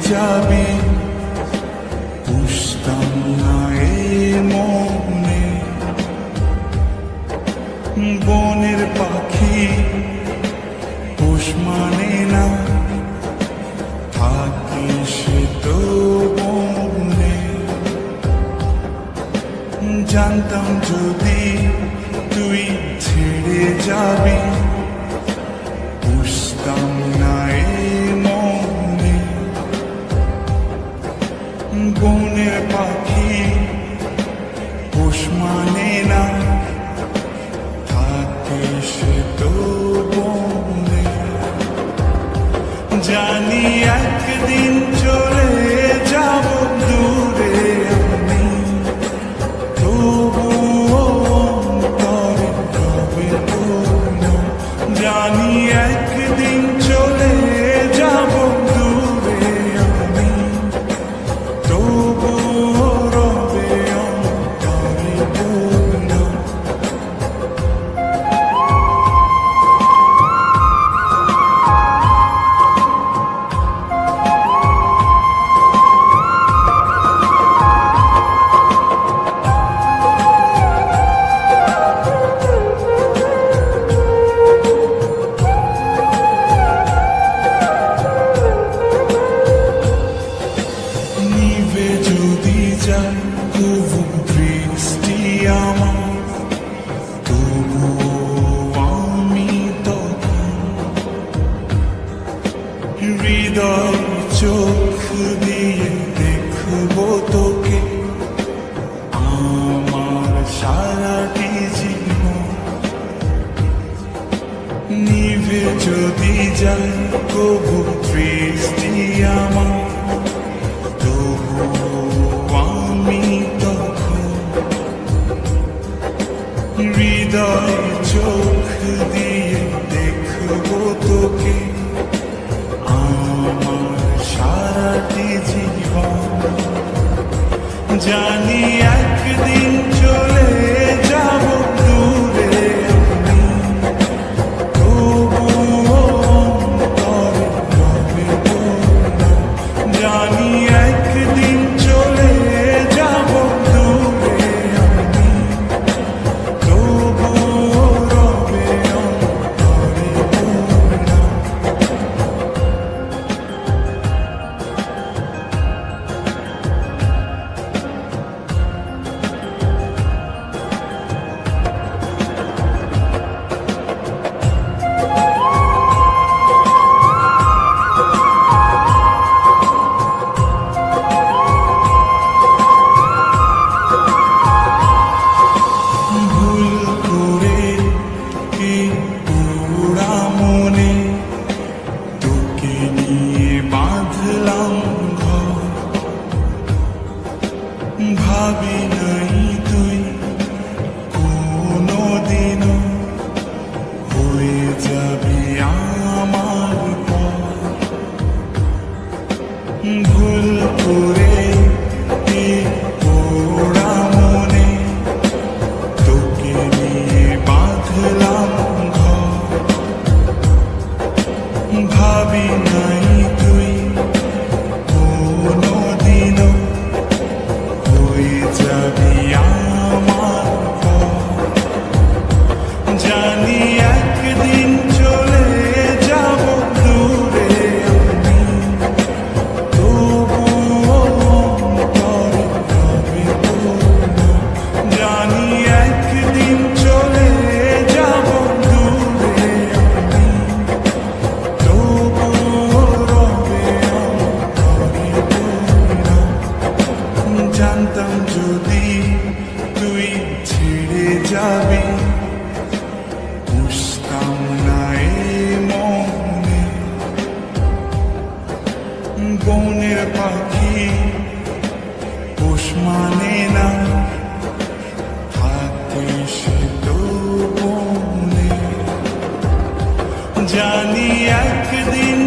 যাবি বুঝতাম না এ মনে বনের পাখি পোষ মানে না থাকি সে তো বনে জানতাম যদি তুই ছেড়ে যাবি বুঝতাম না এ মনে বনের পাখি পোষ মানে না থাকে সে তো বনে জানি একদিন চলে যাব দূরে আমি তবুও অন্তরে রবে পূর্ণ জানি একদিন চলে যাব দূরে আমি তবুও রবে অন্তরে পূর্ণ নিভে যদি যায় তবু দৃষ্টি আমার তবু আমি তখন হৃদয় চোখ দিয়ে দেখব তোকে আমার সারাটি জীবন নিভে যদি যায় তবু দৃষ্টি আমার আমি তখন হৃদয় চোখ দিয়ে দেখব তোকে আমার সারাটি জীবন জানি একদিন চলে যাব দূরে আমি তবুও অন্তরে রবে পূর্ণ জানি একদিন চলে যাব দূরে আমি তবুও রবে অন্তরে পূর্ণ ভুল করে কি পোড়া মনে তোকে নিয়ে বাঁধলাম ঘর ভাবি নাই তুই কোনোদিনও হয়ে যাবি আমার পর ভুল করে কি পোড়া মনে তোকে নিয়ে বাঁধলাম ঘর ভাবি নাই তুই কোনোদিনও হয়ে যাবি আমার পর জানি একদিন চলে যাব দূরে আমি তবুও অন্তরে রবে পূর্ণ জানি একদিন চলে যাব দূরে আমি তবুও রবে অন্তরে পূর্ণ জানতাম যদি তুই ছেড়ে যাবি বুঝতাম না এ মনে বনের পাখি পোষ মানে না থাকে সে তো বনে জানি একদিন